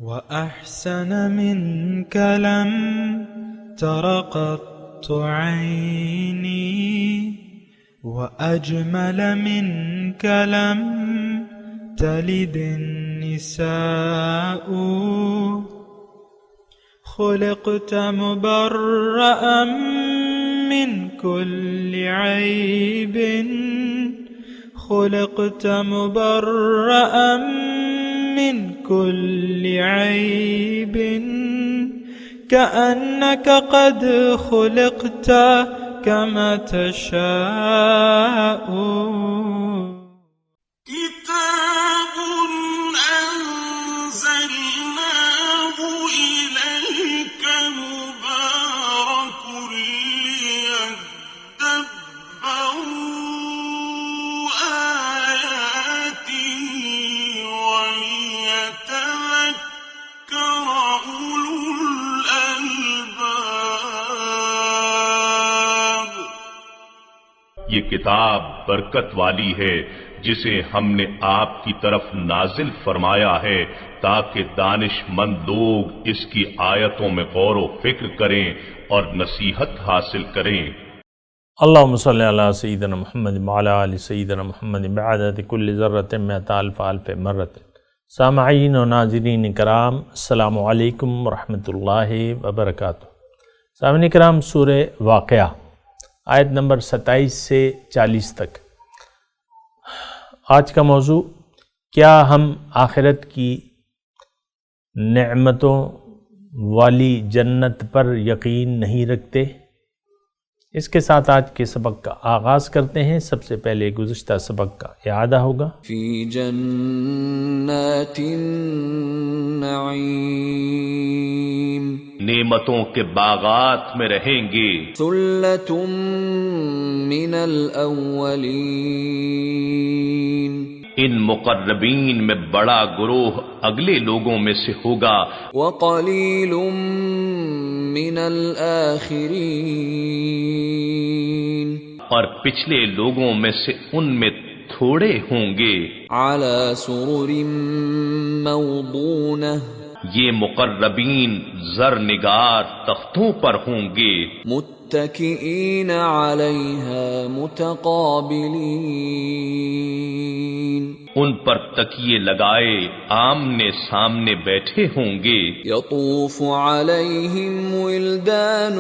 وأحسن منك لم تر قط عيني وأجمل منك لم تلد النساء خلقت مبرأ من كل عيب خلقت مبرأ من كل عيب كأنك قد خلقت كما تشاء كتاب أنزلناه إليك مبارك ليدبروا آياته وليتذكر أولو الألباب۔ یہ کتاب برکت والی ہے جسے ہم نے آپ کی طرف نازل فرمایا ہے تاکہ دانش مند لوگ اس کی آیتوں میں غور و فکر کریں اور نصیحت حاصل کریں۔ اللہم صلی علی سیدنا محمد وعلی آل سیدنا محمد بعدد کل ذرۃ مئۃ الف الف مرۃ۔ سامعین و ناظرین کرام، السلام علیکم ورحمۃ اللہ وبرکاتہ۔ سامعین کرام، سورہ واقعہ آیت نمبر 27 سے 40 تک۔ آج کا موضوع، کیا ہم آخرت کی نعمتوں والی جنت پر یقین نہیں رکھتے؟ اس کے ساتھ آج کے سبق کا آغاز کرتے ہیں۔ سب سے پہلے گزشتہ سبق کا اعادہ ہوگا۔ فی جنات النعیم، نعمتوں کے باغات میں رہیں گے۔ ثلۃ من الاولین، ان مقربین میں بڑا گروہ اگلے لوگوں میں سے ہوگا۔ وقلیل من الآخرین، اور پچھلے لوگوں میں سے ان میں تھوڑے ہوں گے۔ علی سرر موضونہ، یہ مقربین زرنگار تختوں پر ہوں گے۔ متکئین علیہا متقابلین، ان پر تکیے لگائے آمنے سامنے بیٹھے ہوں گے۔ یطوف علیہم ولدان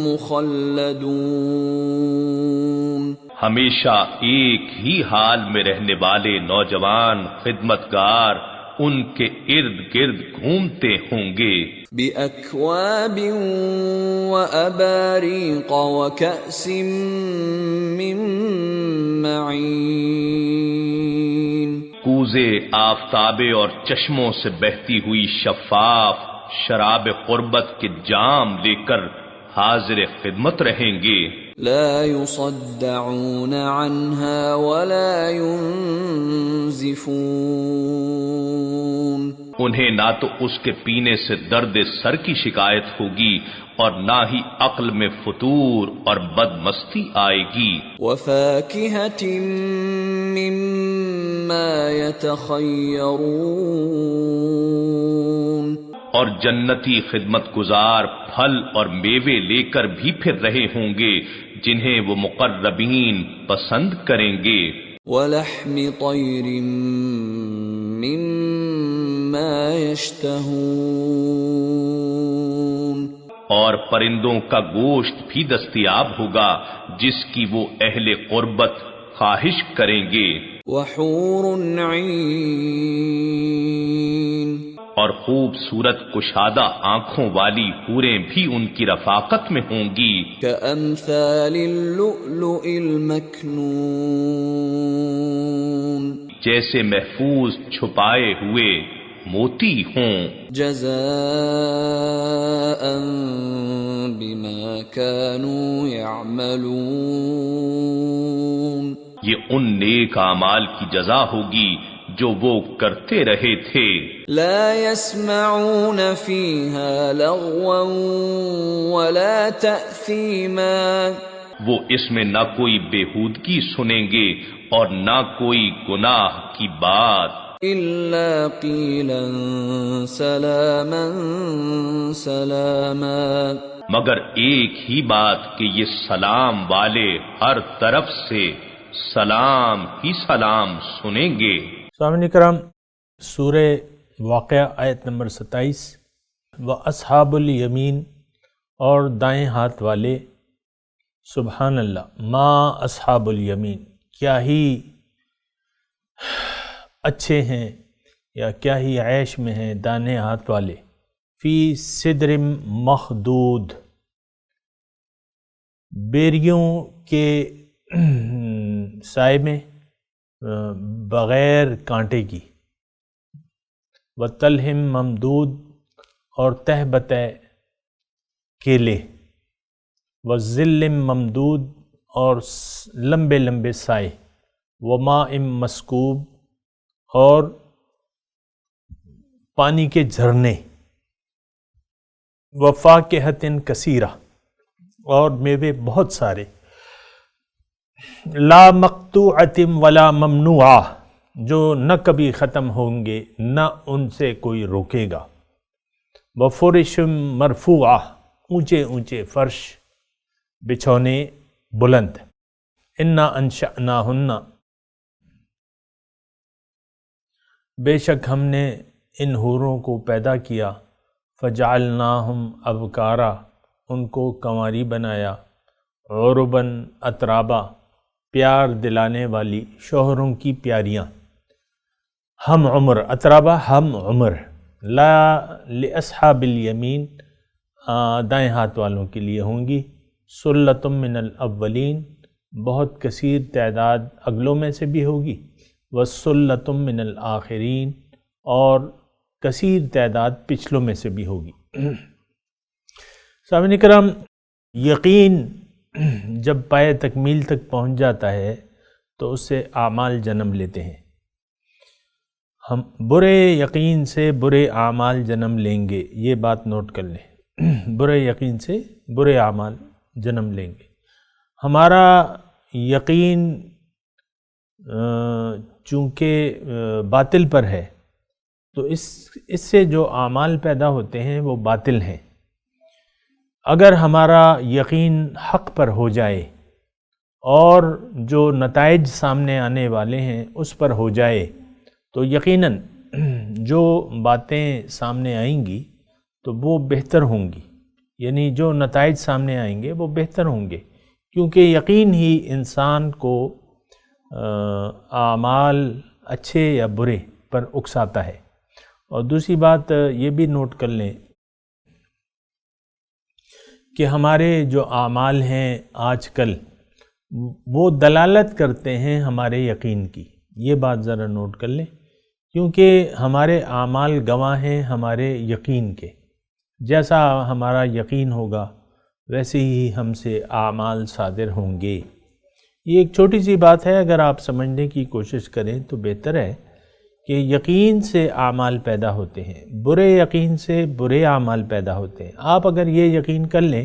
مخلدون، ہمیشہ ایک ہی حال میں رہنے والے نوجوان خدمتگار ان کے ارد گرد گھومتے ہوں گے۔ بأکواب وأباریق وکأس من معین، کوزے آفتابے اور چشموں سے بہتی ہوئی شفاف شراب قربت کے جام لے کر حاضر خدمت رہیں گے۔ لا يصدعون عنها ولا ينزفون، انہیں نہ تو اس کے پینے سے درد سر کی شکایت ہوگی اور نہ ہی عقل میں فتور اور بدمستی آئے گی۔ وفاکہۃ مما یتخیرون، اور جنتی خدمت گزار پھل اور میوے لے کر بھی پھر رہے ہوں گے جنہیں وہ مقربین پسند کریں گے۔ وَلَحْمِ طَيْرٍ مِّمَّا يَشْتَهُونَ، اور پرندوں کا گوشت بھی دستیاب ہوگا جس کی وہ اہل قربت خواہش کریں گے۔ وَحُورٌ عِین، اور خوبصورت کشادہ آنکھوں والی حوریں بھی ان کی رفاقت میں ہوں گی۔ كأمثال اللؤلؤ المكنون، جیسے محفوظ چھپائے ہوئے موتی ہوں۔ جزاء بما كانوا يعملون، یہ ان نیک اعمال کی جزا ہوگی جو وہ کرتے رہے تھے۔ لا يسمعون فيها لغوا ولا تأثیما، وہ اس میں نہ کوئی بےہودگی سنیں گے اور نہ کوئی گناہ کی بات۔ إلا قيلا سلاما سلاما، مگر ایک ہی بات کہ یہ سلام والے ہر طرف سے سلام ہی سلام سنیں گے۔ سامعین کرام، سورہ واقعہ آیت نمبر 27، وَأَصْحَابُ الْيَمِينَ، اور دائیں ہاتھ والے، سبحان اللہ، ما اصحاب الیمین، کیا ہی اچھے ہیں یا کیا ہی عیش میں ہیں دائیں ہاتھ والے، فی صدر مخدود، بیریوں کے سائے میں بغیر کانٹے کی، وطلحم ممدود، اور تہ بتہ کیلے، وظل ممدود، اور لمبے لمبے سائے، وماء مسکوب، اور پانی کے جھرنے، وفاکہۃ کثیرہ، اور میوے بہت سارے، لا مقطوعۃ ولا ممنوعہ، جو نہ کبھی ختم ہوں گے نہ ان سے کوئی روکے گا، وفرش مرفوعہ، اونچے اونچے فرش، بچھونے بلند، انا انشأناہن، بے شک ہم نے ان حوروں کو پیدا کیا، فجعلناہم ابکارا، ان کو کنواری بنایا، عرباً اترابا، پیار دلانے والی شوہروں کی پیاریاں، ہم عمر، اترابا ہم عمر، لا لاصحاب الیمین، دائیں ہاتھ والوں کے لیے ہوں گی، سلۃ من الاولین، بہت کثیر تعداد اگلوں میں سے بھی ہوگی، وسلۃ من الآخرین، اور کثیر تعداد پچھلوں میں سے بھی ہوگی۔ سامعین کرام، یقین جب پائے تکمیل تک پہنچ جاتا ہے تو اس سے اعمال جنم لیتے ہیں۔ ہم برے یقین سے برے اعمال جنم لیں گے، یہ بات نوٹ کر لیں، برے یقین سے برے اعمال جنم لیں گے۔ ہمارا یقین چونکہ باطل پر ہے تو اس سے جو اعمال پیدا ہوتے ہیں وہ باطل ہیں۔ اگر ہمارا یقین حق پر ہو جائے اور جو نتائج سامنے آنے والے ہیں اس پر ہو جائے تو یقیناً جو باتیں سامنے آئیں گی تو وہ بہتر ہوں گی، یعنی جو نتائج سامنے آئیں گے وہ بہتر ہوں گے، کیونکہ یقین ہی انسان کو اعمال اچھے یا برے پر اکساتا ہے۔ اور دوسری بات یہ بھی نوٹ کر لیں کہ ہمارے جو اعمال ہیں آج کل وہ دلالت کرتے ہیں ہمارے یقین کی، یہ بات ذرا نوٹ کر لیں، کیونکہ ہمارے اعمال گواہ ہیں ہمارے یقین کے، جیسا ہمارا یقین ہوگا ویسے ہی ہم سے اعمال صادر ہوں گے۔ یہ ایک چھوٹی سی بات ہے، اگر آپ سمجھنے کی کوشش کریں تو بہتر ہے کہ یقین سے اعمال پیدا ہوتے ہیں، برے یقین سے برے اعمال پیدا ہوتے ہیں۔ آپ اگر یہ یقین کر لیں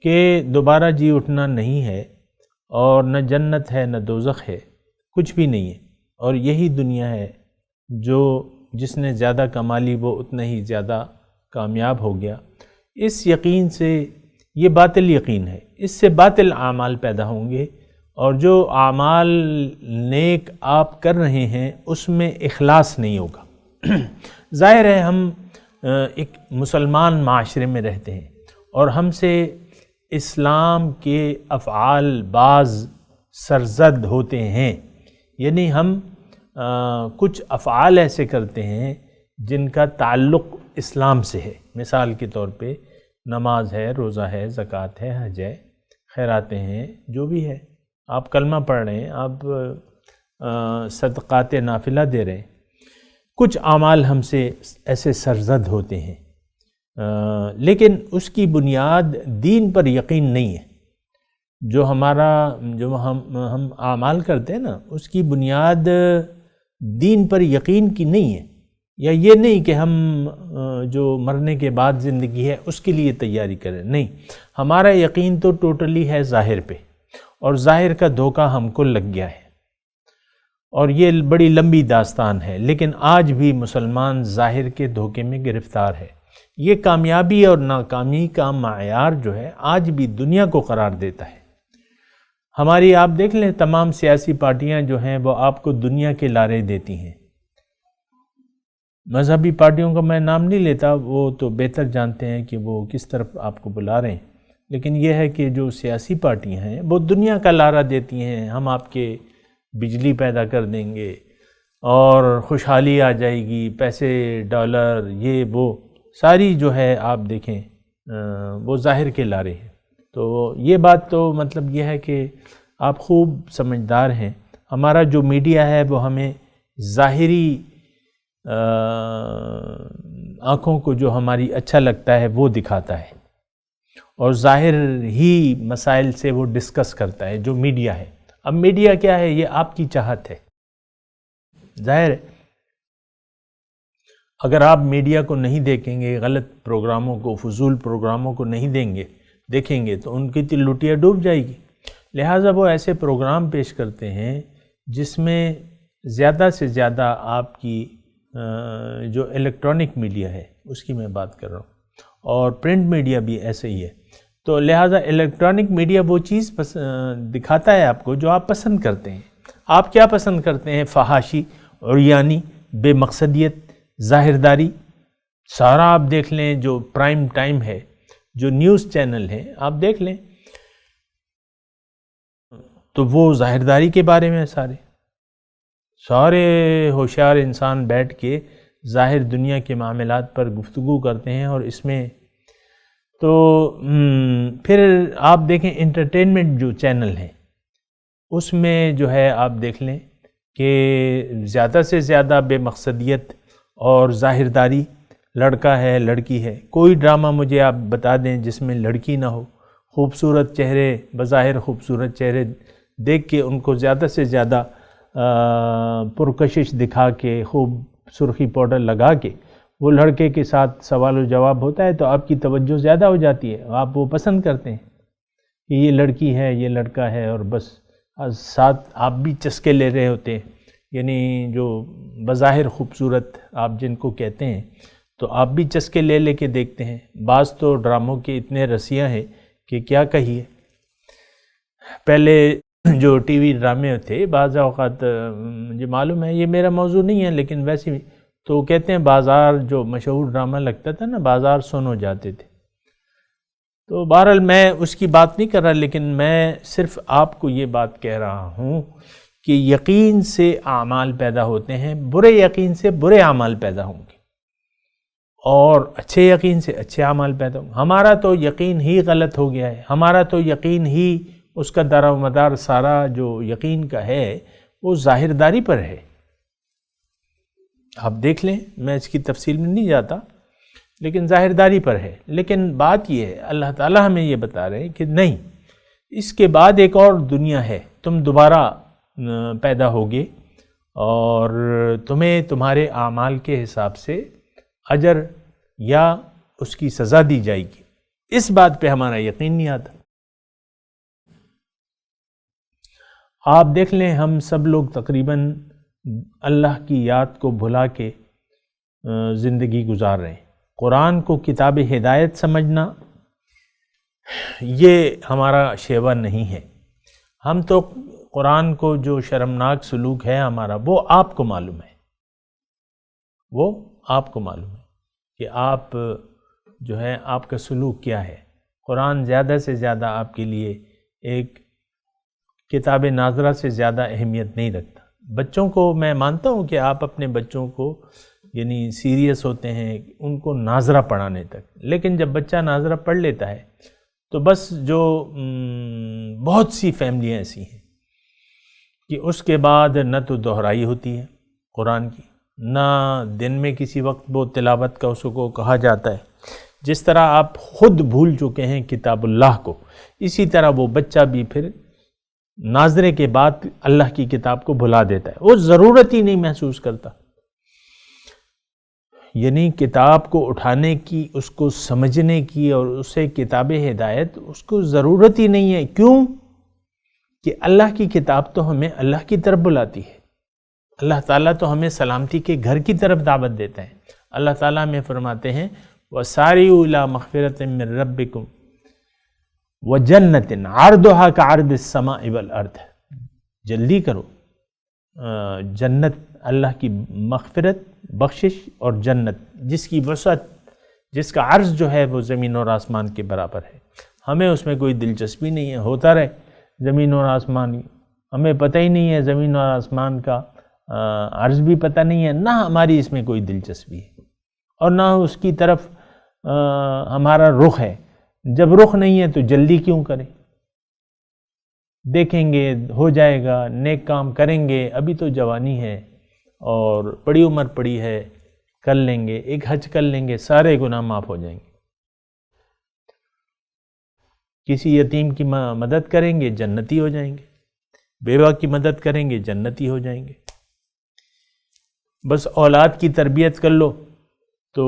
کہ دوبارہ جی اٹھنا نہیں ہے اور نہ جنت ہے نہ دوزخ ہے، کچھ بھی نہیں ہے، اور یہی دنیا ہے، جو جس نے زیادہ کما لی وہ اتنا ہی زیادہ کامیاب ہو گیا، اس یقین سے، یہ باطل یقین ہے، اس سے باطل اعمال پیدا ہوں گے، اور جو اعمال نیک آپ کر رہے ہیں اس میں اخلاص نہیں ہوگا۔ ظاہر ہے ہم ایک مسلمان معاشرے میں رہتے ہیں اور ہم سے اسلام کے افعال بعض سرزد ہوتے ہیں، یعنی ہم کچھ افعال ایسے کرتے ہیں جن کا تعلق اسلام سے ہے، مثال کے طور پہ نماز ہے، روزہ ہے، زکوٰۃ ہے، حج ہے، خیراتیں ہیں، جو بھی ہے، آپ کلمہ پڑھ رہے ہیں، آپ صدقات نافلہ دے رہے ہیں، کچھ اعمال ہم سے ایسے سرزد ہوتے ہیں، لیکن اس کی بنیاد دین پر یقین نہیں ہے۔ جو ہم اعمال کرتے ہیں نا، اس کی بنیاد دین پر یقین کی نہیں ہے، یا یہ نہیں کہ ہم جو مرنے کے بعد زندگی ہے اس کے لیے تیاری کریں، نہیں، ہمارا یقین تو ٹوٹلی ہے ظاہر پہ، اور ظاہر کا دھوکہ ہم کو لگ گیا ہے۔ اور یہ بڑی لمبی داستان ہے، لیکن آج بھی مسلمان ظاہر کے دھوکے میں گرفتار ہے۔ یہ کامیابی اور ناکامی کا معیار جو ہے آج بھی دنیا کو قرار دیتا ہے۔ ہماری آپ دیکھ لیں تمام سیاسی پارٹیاں جو ہیں وہ آپ کو دنیا کے لارے دیتی ہیں۔ مذہبی پارٹیوں کا میں نام نہیں لیتا، وہ تو بہتر جانتے ہیں کہ وہ کس طرف آپ کو بلا رہے ہیں، لیکن یہ ہے کہ جو سیاسی پارٹیاں ہیں وہ دنیا کا لارہ دیتی ہیں، ہم آپ کے بجلی پیدا کر دیں گے اور خوشحالی آ جائے گی، پیسے، ڈالر، یہ وہ ساری جو ہے آپ دیکھیں وہ ظاہر کے لارے ہیں۔ تو یہ بات تو مطلب یہ ہے کہ آپ خوب سمجھدار ہیں، ہمارا جو میڈیا ہے وہ ہمیں ظاہری آنکھوں کو جو ہماری اچھا لگتا ہے وہ دکھاتا ہے، اور ظاہر ہی مسائل سے وہ ڈسکس کرتا ہے جو میڈیا ہے۔ اب میڈیا کیا ہے؟ یہ آپ کی چاہت ہے۔ ظاہر ہے اگر آپ میڈیا کو نہیں دیکھیں گے، غلط پروگراموں کو، فضول پروگراموں کو نہیں دیکھیں گے تو ان کی لٹیا ڈوب جائے گی۔ لہٰذا وہ ایسے پروگرام پیش کرتے ہیں جس میں زیادہ سے زیادہ آپ کی جو الیکٹرانک میڈیا ہے اس کی میں بات کر رہا ہوں، اور پرنٹ میڈیا بھی ایسے ہی ہے۔ تو لہٰذا الیکٹرانک میڈیا وہ چیز دکھاتا ہے آپ کو جو آپ پسند کرتے ہیں۔ آپ کیا پسند کرتے ہیں؟ فحاشی، عریانی، بے مقصدیت، ظاہرداری، سارا آپ دیکھ لیں جو پرائم ٹائم ہے، جو نیوز چینل ہیں آپ دیکھ لیں تو وہ ظاہرداری کے بارے میں سارے ہوشیار انسان بیٹھ کے ظاہر دنیا کے معاملات پر گفتگو کرتے ہیں، اور اس میں تو پھر آپ دیکھیں انٹرٹینمنٹ جو چینل ہیں اس میں جو ہے آپ دیکھ لیں کہ زیادہ سے زیادہ بے مقصدیت اور ظاہرداری، لڑکا ہے لڑکی ہے، کوئی ڈرامہ مجھے آپ بتا دیں جس میں لڑکی نہ ہو، خوبصورت چہرے، بظاہر خوبصورت چہرے دیکھ کے ان کو زیادہ سے زیادہ پرکشش دکھا کے، خوب سرخی پاؤڈر لگا کے وہ لڑکے کے ساتھ سوال و جواب ہوتا ہے تو آپ کی توجہ زیادہ ہو جاتی ہے، آپ وہ پسند کرتے ہیں کہ یہ لڑکی ہے یہ لڑکا ہے، اور بس ساتھ آپ بھی چسکے لے رہے ہوتے ہیں، یعنی جو بظاہر خوبصورت آپ جن کو کہتے ہیں تو آپ بھی چسکے لے کے دیکھتے ہیں۔ بعض تو ڈراموں کے اتنے رسیاں ہیں کہ کیا کہیے۔ پہلے جو ٹی وی ڈرامے تھے بعض اوقات مجھے معلوم ہے، یہ میرا موضوع نہیں ہے لیکن ویسے بھی تو کہتے ہیں بازار جو مشہور ڈرامہ لگتا تھا نا، بازار سن ہو جاتے تھے۔ تو بہرحال میں اس کی بات نہیں کر رہا، لیکن میں صرف آپ کو یہ بات کہہ رہا ہوں کہ یقین سے اعمال پیدا ہوتے ہیں، برے یقین سے برے اعمال پیدا ہوں گے، اور اچھے یقین سے اچھے اعمال پیدا ہوں گے۔ ہمارا تو یقین ہی غلط ہو گیا ہے، ہمارا تو یقین ہی اس کا دار و مدار سارا جو یقین کا ہے وہ ظاہرداری پر ہے۔ آپ دیکھ لیں، میں اس کی تفصیل میں نہیں جاتا، لیکن ظاہرداری پر ہے۔ لیکن بات یہ ہے، اللہ تعالیٰ ہمیں یہ بتا رہے ہیں کہ نہیں، اس کے بعد ایک اور دنیا ہے، تم دوبارہ پیدا ہوگے اور تمہیں تمہارے اعمال کے حساب سے اجر یا اس کی سزا دی جائے گی۔ اس بات پہ ہمارا یقین نہیں آتا۔ آپ دیکھ لیں، ہم سب لوگ تقریباً اللہ کی یاد کو بھلا کے زندگی گزار رہے ہیں۔ قرآن کو کتاب ہدایت سمجھنا یہ ہمارا شیوا نہیں ہے۔ ہم تو قرآن کو جو شرمناک سلوک ہے ہمارا، وہ آپ کو معلوم ہے، وہ آپ کو معلوم ہے کہ آپ جو ہے آپ کا سلوک کیا ہے۔ قرآن زیادہ سے زیادہ آپ کے لیے ایک کتاب ناظرہ سے زیادہ اہمیت نہیں رکھتا۔ بچوں کو میں مانتا ہوں کہ آپ اپنے بچوں کو یعنی سیریس ہوتے ہیں ان کو ناظرہ پڑھانے تک، لیکن جب بچہ ناظرہ پڑھ لیتا ہے تو بس جو بہت سی فیملیاں ایسی ہیں کہ اس کے بعد نہ تو دہرائی ہوتی ہے قرآن کی، نہ دن میں کسی وقت وہ تلاوت کا اس کو کہا جاتا ہے۔ جس طرح آپ خود بھول چکے ہیں کتاب اللہ کو، اسی طرح وہ بچہ بھی پھر ناظرے کے بعد اللہ کی کتاب کو بھلا دیتا ہے، وہ ضرورت ہی نہیں محسوس کرتا۔ یعنی کتاب کو اٹھانے کی، اس کو سمجھنے کی اور اسے کتاب ہدایت اس کو ضرورت ہی نہیں ہے۔ کیوں؟ کہ اللہ کی کتاب تو ہمیں اللہ کی طرف بلاتی ہے۔ اللہ تعالیٰ تو ہمیں سلامتی کے گھر کی طرف دعوت دیتا ہے. اللہ تعالیٰ ہمیں فرماتے ہیں وَسَارِعُوا إِلَىٰ مَغْفِرَةٍ مِّن رَبِّكُمْ وَجَنَّةٍ عَرْضُهَا كَعَرْضِ السَّمَاءِ وَالْأَرْضِ. جلدی کرو، جنت، اللہ کی مغفرت، بخشش اور جنت جس کی وسعت، جس کا عرض جو ہے وہ زمین اور آسمان کے برابر ہے. ہمیں اس میں کوئی دلچسپی نہیں ہے، ہوتا رہے زمین اور آسمان، ہمیں پتہ ہی نہیں ہے زمین اور آسمان کا عرض بھی پتہ نہیں ہے، نہ ہماری اس میں کوئی دلچسپی ہے اور نہ اس کی طرف ہمارا رخ ہے. جب رخ نہیں ہے تو جلدی کیوں کریں؟ دیکھیں گے، ہو جائے گا، نیک کام کریں گے، ابھی تو جوانی ہے اور بڑی عمر پڑی ہے، کر لیں گے، ایک حج کر لیں گے، سارے گناہ معاف ہو جائیں گے. کسی یتیم کی مدد کریں گے، جنتی ہو جائیں گے. بیوہ کی مدد کریں گے، جنتی ہو جائیں گے. بس اولاد کی تربیت کر لو تو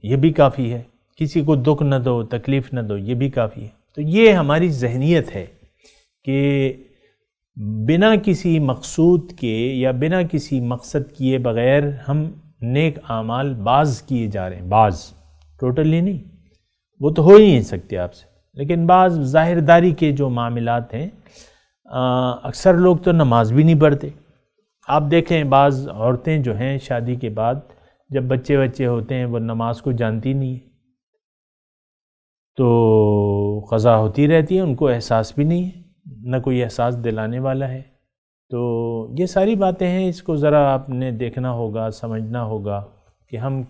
یہ بھی کافی ہے. کسی کو دکھ نہ دو، تکلیف نہ دو، یہ بھی کافی ہے. تو یہ ہماری ذہنیت ہے کہ بنا کسی مقصود کے یا بنا کسی مقصد کیے بغیر ہم نیک اعمال بعض کیے جا رہے ہیں. بعض، ٹوٹلی نہیں، وہ تو ہو ہی نہیں سکتے آپ سے، لیکن بعض ظاہرداری کے جو معاملات ہیں، اکثر لوگ تو نماز بھی نہیں پڑھتے. آپ دیکھیں بعض عورتیں جو ہیں شادی کے بعد جب بچے ہوتے ہیں وہ نماز کو جانتی نہیں ہیں، تو قضا ہوتی رہتی ہے، ان کو احساس بھی نہیں ہے، نہ کوئی احساس دلانے والا ہے. تو یہ ساری باتیں ہیں، اس کو ذرا آپ نے دیکھنا ہوگا، سمجھنا ہوگا کہ ہم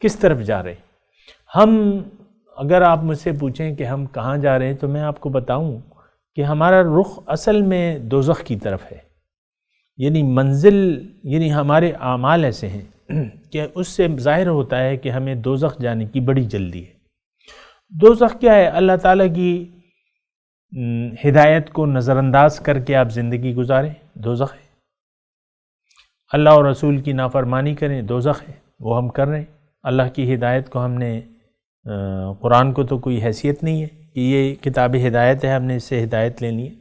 کس طرف جا رہے ہیں. ہم اگر آپ مجھ سے پوچھیں کہ ہم کہاں جا رہے ہیں تو میں آپ کو بتاؤں کہ ہمارا رخ اصل میں دوزخ کی طرف ہے. یعنی منزل، یعنی ہمارے اعمال ایسے ہیں کہ اس سے ظاہر ہوتا ہے کہ ہمیں دوزخ جانے کی بڑی جلدی ہے. دوزخ کیا ہے؟ اللہ تعالیٰ کی ہدایت کو نظر انداز کر کے آپ زندگی گزاریں، دوزخ ہے. اللہ اور رسول کی نافرمانی کریں، دوزخ ہے. وہ ہم کر رہے ہیں. اللہ کی ہدایت کو ہم نے، قرآن کو تو کوئی حیثیت نہیں ہے کہ یہ کتاب ہدایت ہے، ہم نے اس سے ہدایت لینی ہے.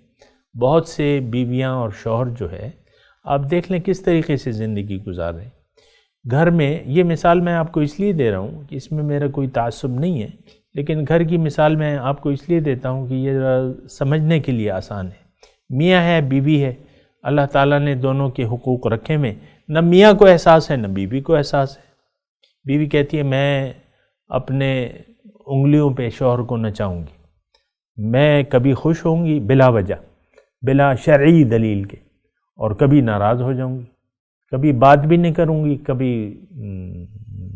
بہت سے بیویاں اور شوہر جو ہے آپ دیکھ لیں کس طریقے سے زندگی گزار رہے ہیں. گھر میں، یہ مثال میں آپ کو اس لیے دے رہا ہوں کہ اس میں میرا کوئی تعصب نہیں ہے، لیکن گھر کی مثال میں آپ کو اس لیے دیتا ہوں کہ یہ سمجھنے کے لیے آسان ہے. میاں ہے، بیوی ہے، اللہ تعالیٰ نے دونوں کے حقوق رکھے میں، نہ میاں کو احساس ہے نہ بیوی کو احساس ہے. بیوی کہتی ہے میں اپنے انگلیوں پہ شوہر کو نچاؤں گی، میں کبھی خوش ہوں گی بلا وجہ، بلا شرعی دلیل کے، اور کبھی ناراض ہو جاؤں گی، کبھی بات بھی نہیں کروں گی، کبھی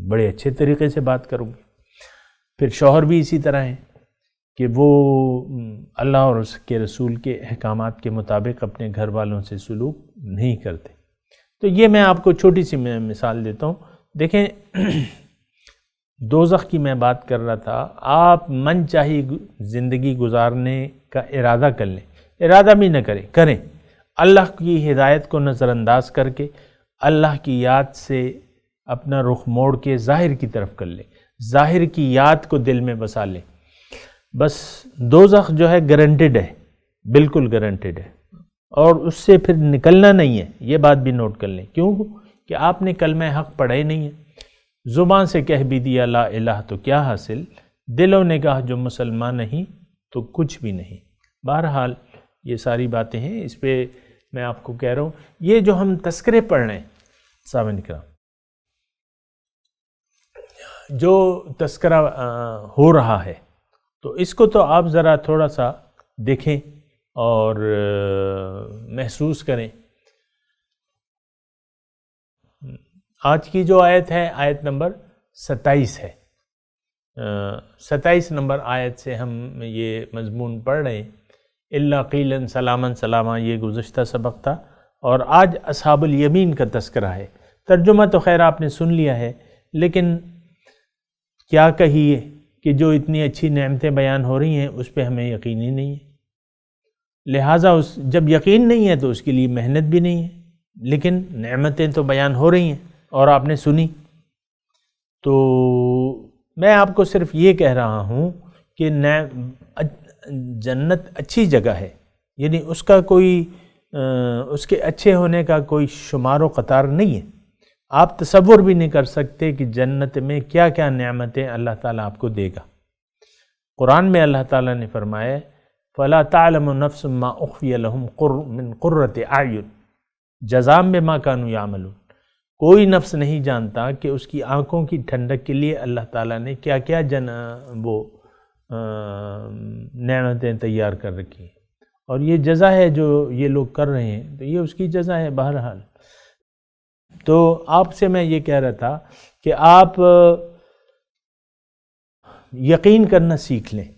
بڑے اچھے طریقے سے بات کروں گی. پھر شوہر بھی اسی طرح ہیں کہ وہ اللہ اور اس کے رسول کے احکامات کے مطابق اپنے گھر والوں سے سلوک نہیں کرتے. تو یہ میں آپ کو چھوٹی سی مثال دیتا ہوں. دیکھیں دوزخ کی میں بات کر رہا تھا. آپ من چاہی زندگی گزارنے کا ارادہ کر لیں، ارادہ بھی نہ کریں، اللہ کی ہدایت کو نظر انداز کر کے اللہ کی یاد سے اپنا رخ موڑ کے ظاہر کی طرف کر لیں، ظاہر کی یاد کو دل میں بسا لیں. بس دوزخ جو ہے گارنٹیڈ ہے، بالکل گارنٹیڈ ہے، اور اس سے پھر نکلنا نہیں ہے. یہ بات بھی نوٹ کر لیں. کیوں؟ کہ آپ نے کلمہ حق پڑھا ہی نہیں ہے. زبان سے کہہ بھی دیا لا الہ تو کیا حاصل، دلوں نے کہا جو مسلمان نہیں تو کچھ بھی نہیں. بہرحال یہ ساری باتیں ہیں، اس پہ میں آپ کو کہہ رہا ہوں. یہ جو ہم تذکرے پڑھ رہے ہیں سامعین کرام، جو تذکرہ ہو رہا ہے، تو اس کو تو آپ ذرا تھوڑا سا دیکھیں اور محسوس کریں. آج کی جو آیت ہے آیت نمبر 27 ہے. 27 نمبر آیت سے ہم یہ مضمون پڑھ رہے ہیں. الا قیلا سلاما سلاما، یہ گزشتہ سبق تھا، اور آج اصحاب الیمین کا تذکرہ ہے. ترجمہ تو خیر آپ نے سن لیا ہے، لیکن کیا کہیے کہ جو اتنی اچھی نعمتیں بیان ہو رہی ہیں اس پہ ہمیں یقین ہی نہیں ہے. لہٰذا جب یقین نہیں ہے تو اس کے لیے محنت بھی نہیں ہے. لیکن نعمتیں تو بیان ہو رہی ہیں اور آپ نے سنی. تو میں آپ کو صرف یہ کہہ رہا ہوں کہ جنت اچھی جگہ ہے، یعنی اس کا کوئی اس کے اچھے ہونے کا کوئی شمار و قطار نہیں ہے. آپ تصور بھی نہیں کر سکتے کہ جنت میں کیا کیا نعمتیں اللہ تعالیٰ آپ کو دے گا. قرآن میں اللہ تعالیٰ نے فرمایا فَلَا تَعْلَمُ نَفْسٌ مَّا أُخْفِيَ لَهُم مِّن قُرَّةِ أَعْيُنٍ جَزَاءً بِمَا كَانُوا يَعْمَلُونَ. کوئی نفس نہیں جانتا کہ اس کی آنکھوں کی ٹھنڈک کے لیے اللہ تعالیٰ نے کیا کیا وہ نعمتیں تیار کر رکھی ہیں، اور یہ جزا ہے جو یہ لوگ کر رہے ہیں، تو یہ اس کی جزا ہے بہرحال. تو آپ سے میں یہ کہہ رہا تھا کہ آپ یقین کرنا سیکھ لیں.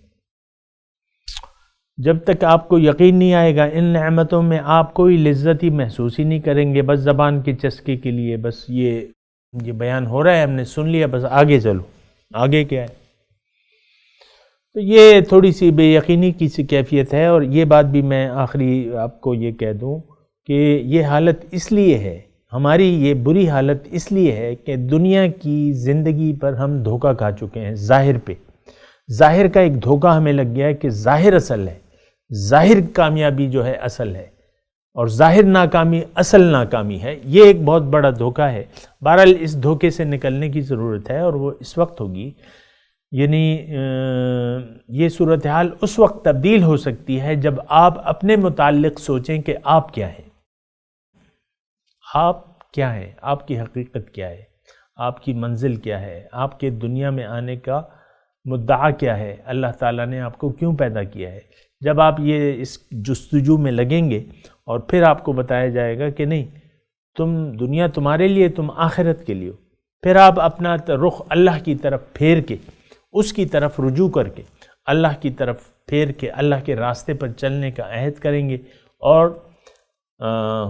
جب تک آپ کو یقین نہیں آئے گا ان نعمتوں میں، آپ کوئی لذت ہی محسوس ہی نہیں کریں گے. بس زبان کے چسکے کے لیے بس یہ بیان ہو رہا ہے، ہم نے سن لیا، بس آگے چلو، آگے کیا ہے. تو یہ تھوڑی سی بے یقینی کی سی کیفیت ہے. اور یہ بات بھی میں آخری آپ کو یہ کہہ دوں کہ یہ حالت اس لیے ہے، ہماری یہ بری حالت اس لیے ہے کہ دنیا کی زندگی پر ہم دھوکہ کھا چکے ہیں. ظاہر پہ، ظاہر کا ایک دھوکہ ہمیں لگ گیا ہے کہ ظاہر اصل ہے، ظاہر کامیابی جو ہے اصل ہے، اور ظاہر ناکامی اصل ناکامی ہے. یہ ایک بہت بڑا دھوکہ ہے. بہرحال اس دھوکے سے نکلنے کی ضرورت ہے، اور وہ اس وقت ہوگی، یعنی یہ صورتحال اس وقت تبدیل ہو سکتی ہے جب آپ اپنے متعلق سوچیں کہ آپ کیا ہیں، آپ کیا ہیں، آپ کی حقیقت کیا ہے، آپ کی منزل کیا ہے، آپ کے دنیا میں آنے کا مدعا کیا ہے، اللہ تعالیٰ نے آپ کو کیوں پیدا کیا ہے. جب آپ یہ اس جستجو میں لگیں گے اور پھر آپ کو بتایا جائے گا کہ نہیں، تم دنیا تمہارے لیے، تم آخرت کے لیے ہو، پھر آپ اپنا رخ اللہ کی طرف پھیر کے، اس کی طرف رجوع کر کے، اللہ کی طرف پھیر کے اللہ کے راستے پر چلنے کا عہد کریں گے، اور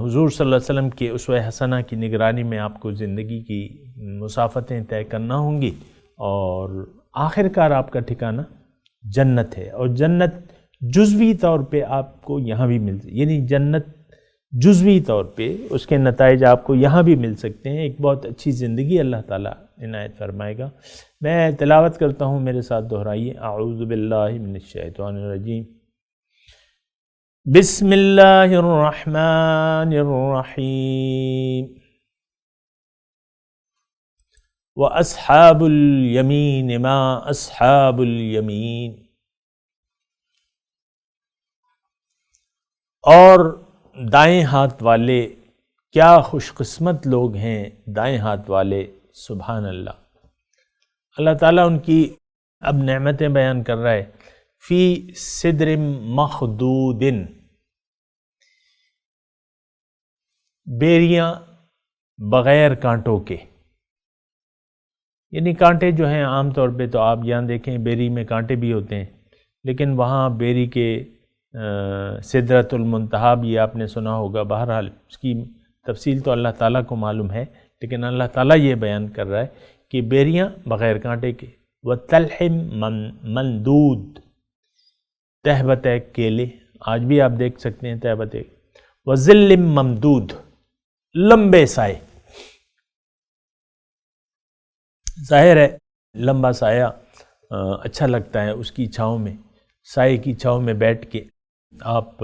حضور صلی اللہ علیہ وسلم کے اسوہ حسنہ کی نگرانی میں آپ کو زندگی کی مسافتیں طے کرنا ہوں گی، اور آخر کار آپ کا ٹھکانہ جنت ہے. اور جنت جزوی طور پہ آپ کو یہاں بھی یعنی جنت جزوی طور پہ اس کے نتائج آپ کو یہاں بھی مل سکتے ہیں. ایک بہت اچھی زندگی اللہ تعالیٰ عنایت فرمائے گا. میں تلاوت کرتا ہوں، میرے ساتھ دہرائیے. اعوذ باللہ من الشیطان الرجیم. بسم اللہ الرحمن الرحیم. وَأَصْحَابُ الْيَمِينِ مَا أَصْحَابُ الْيَمِينِ. اور دائیں ہاتھ والے کیا خوش قسمت لوگ ہیں دائیں ہاتھ والے. سبحان اللہ. اللہ تعالیٰ ان کی اب نعمتیں بیان کر رہا ہے. فی صدر مخدود، بیریاں بغیر کانٹوں کے. یعنی کانٹے جو ہیں عام طور پہ تو آپ یہاں دیکھیں بیری میں کانٹے بھی ہوتے ہیں، لیکن وہاں بیری کے سدرۃ المنتہا بھی آپ نے سنا ہوگا. بہرحال اس کی تفصیل تو اللہ تعالیٰ کو معلوم ہے، لیکن اللہ تعالیٰ یہ بیان کر رہا ہے کہ بیریاں بغیر کانٹے کے. وَطَلْحٍ مَنْدُودٍ، تہ بتہ کیلے، آج بھی آپ دیکھ سکتے ہیں تہ بتہ. وَظِلٍّ مَمْدُودٍ، لمبے سائے. ظاہر ہے لمبا سایہ اچھا لگتا ہے، اس کی چھاؤں میں، سائے کی چھاؤں میں بیٹھ کے آپ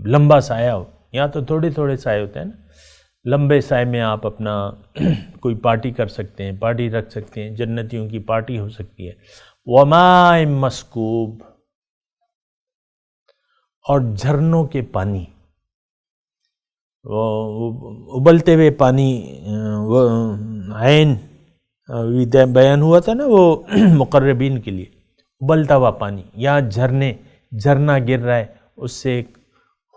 لمبا سایہ ہو. یہاں تو تھوڑے تھوڑے سائے ہوتے ہیں نا، لمبے سائے میں آپ اپنا کوئی پارٹی کر سکتے ہیں، پارٹی رکھ سکتے ہیں، جنتیوں کی پارٹی ہو سکتی ہے. وَمَاءٍ مَسْکُوبٍ، اور جھرنوں کے پانی، ابلتے ہوئے پانی. عین بیان ہوا تھا نا وہ مقربین کے لیے، ابلتا ہوا پانی. یا جھرنا گر رہا ہے، اس سے ایک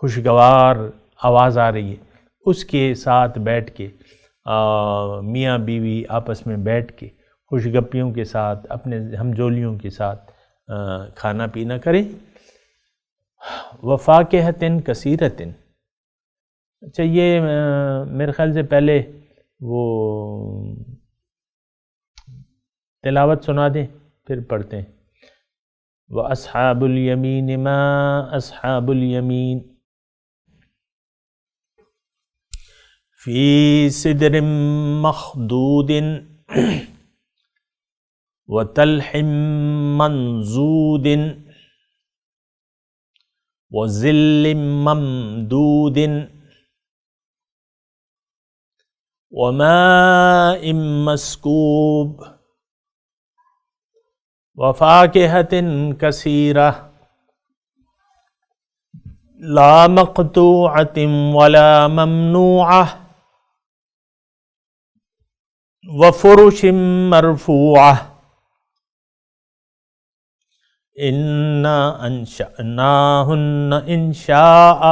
خوشگوار آواز آ رہی ہے، اس کے ساتھ بیٹھ کے میاں بیوی آپس میں بیٹھ کے خوش گپیوں کے ساتھ اپنے ہمجولیوں کے ساتھ کھانا پینا کریں. وفاکہۃ کثیرۃ. اچھا یہ میرے خیال سے پہلے وہ تلاوت سنا دیں پھر پڑھتے ہیں. وَأَصْحَابُ الْيَمِينِ مَا أَصْحَابُ الْيَمِينِ. فِي سِدْرٍ مَخْضُودٍ وَطَلْحٍ مَنْضُودٍ وظل ممدود وماء مسكوب وفاكهة كثيرة لا مقطوعة ولا ممنوعة وفرش مرفوعة إنا أنشأناهن إنشاء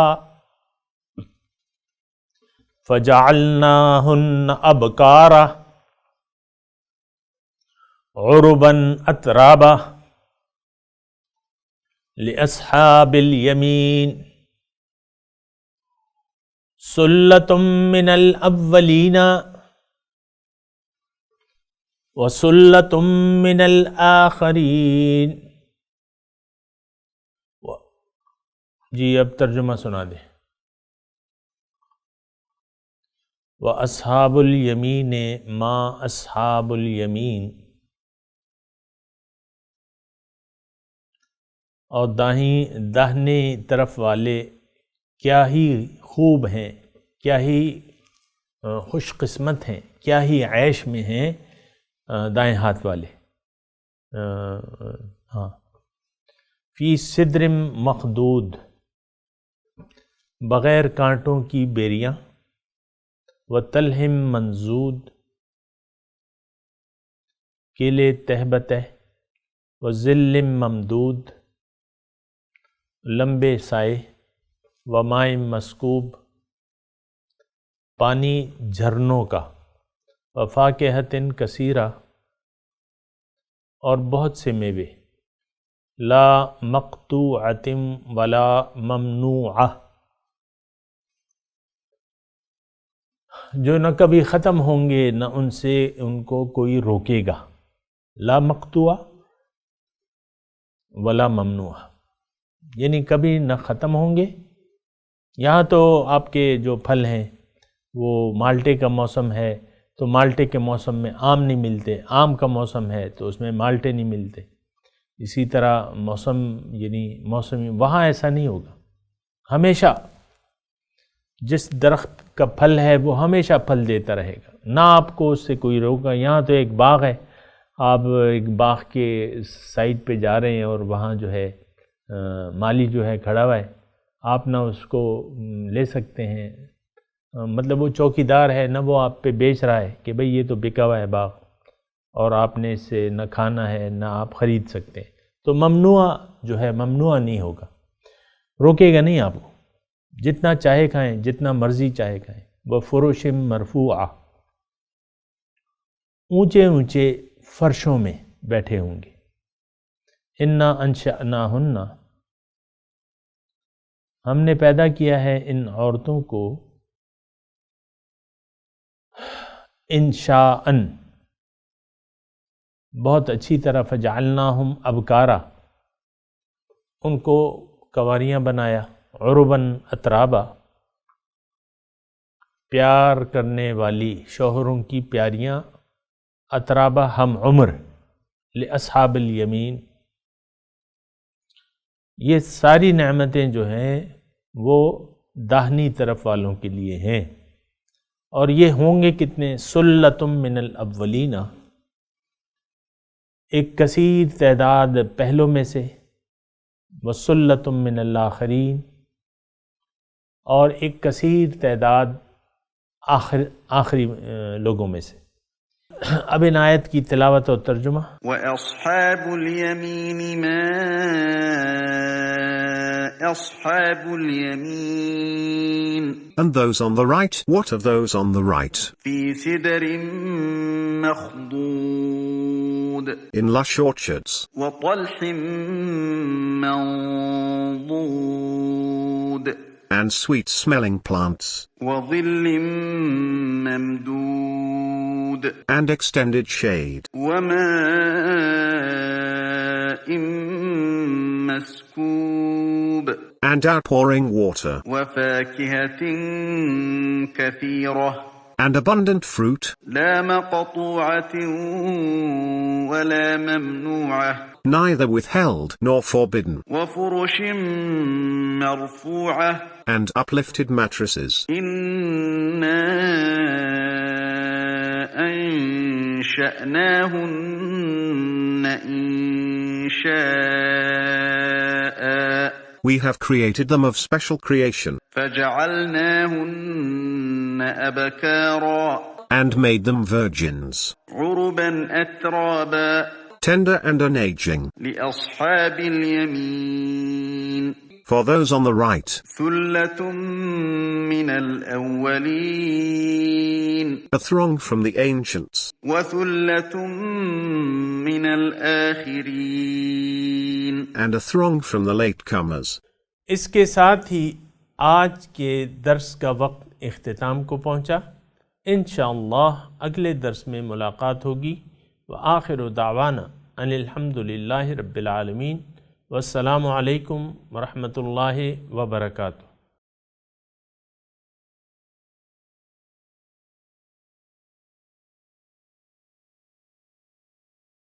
فجعلناهن أبكارا عربا أترابا لأصحاب اليمين سلة من الأولين وسلة من الآخرين. جی اب ترجمہ سنا دیں. وَأَصْحَابُ الْيَمِينِ ما أَصْحَابُ الْيَمِين، اور داہنی طرف والے کیا ہی خوب ہیں، کیا ہی خوش قسمت ہیں، کیا ہی عیش میں ہیں دائیں ہاتھ والے. ہاں فی صدر مخدود، بغیر کانٹوں کی بیریاں، وطلح منضود، کیلے تہبتہ، وظل ممدود، لمبے سائے، وماء مسکوب، پانی جھرنوں کا، وفاکہۃ کثیرہ، اور بہت سے میوے، لا مقطوعۃ ولا ممنوعہ، جو نہ کبھی ختم ہوں گے نہ ان سے ان کو کوئی روکے گا. لا مقطوع ولا ممنوع، یعنی کبھی نہ ختم ہوں گے. یہاں تو آپ کے جو پھل ہیں وہ مالٹے کا موسم ہے تو مالٹے کے موسم میں آم نہیں ملتے، آم کا موسم ہے تو اس میں مالٹے نہیں ملتے. اسی طرح موسم یعنی موسمی، وہاں ایسا نہیں ہوگا. ہمیشہ جس درخت کا پھل ہے وہ ہمیشہ پھل دیتا رہے گا، نہ آپ کو اس سے کوئی روکا. یہاں تو ایک باغ ہے، آپ ایک باغ کے سائٹ پہ جا رہے ہیں اور وہاں جو ہے مالی جو ہے کھڑا ہوا ہے، آپ نہ اس کو لے سکتے ہیں، مطلب وہ چوکیدار ہے، نہ وہ آپ پہ بیچ رہا ہے کہ بھئی یہ تو بکا ہوا ہے باغ اور آپ نے اس سے نہ کھانا ہے نہ آپ خرید سکتے ہیں. تو ممنوع جو ہے ممنوع نہیں ہوگا، روکے گا نہیں آپ کو، جتنا چاہے کھائیں، جتنا مرضی چاہے کھائیں. وفرش مرفوعہ، اونچے اونچے فرشوں میں بیٹھے ہوں گے. انا انشأناہن، ہم نے پیدا کیا ہے ان عورتوں کو انشاءً، بہت اچھی طرح. فجعلناہم ابکارا، ان کو کنواریاں بنایا. عرباً اترابا، پیار کرنے والی شوہروں کی پیاریاں. اترابا ہم عمر. لاصحاب الیمین، یہ ساری نعمتیں جو ہیں وہ داہنی طرف والوں کے لیے ہیں. اور یہ ہوں گے کتنے؟ سلۃ من الاولین، ایک کثیر تعداد پہلوں میں سے. وسلۃ من الآخرین، اور ایک کثیر تعداد آخری لوگوں میں سے. اب ان آیت کی تلاوت و ترجمہ. وَأَصْحَابُ الْيَمِينِ مَا أَصْحَابُ الْيَمِينِ. And those on the right, what of those on the right? فِي سِدْرٍ مَّخْضُودٍ. In lush orchards. وَطَلْحٍ مَّنضُودٍ. And sweet-smelling plants. وَظِلٍّ مَّمْدُودٍ. And extended shade. وَمَاءٍ مَّسْكُوبٍ. And outpouring water. وَفَاكِهَةٍ كَثِيرَةٍ. and abundant fruit, لا مقطوعة ولا ممنوعة neither withheld nor forbidden, وفرش مرفوعة and uplifted mattresses. إنا أنشأناهن إنشاء We have created them of special creation, فجعلناهن أبكارا and made them virgins, عربا أترابا tender and unaging, لأصحاب اليمين for those on the right, ثلة من الأولين a throng from the ancients, وثلة من الآخرين and a throng from the latecomers. اس کے ساتھ ہی آج کے درس کا وقت اختتام کو پہنچا. انشاءاللہ اگلے درس میں ملاقات ہوگی. وآخر دعوانا ان الحمدللہ رب العالمین. والسلام علیکم ورحمۃ اللہ وبرکاتہ.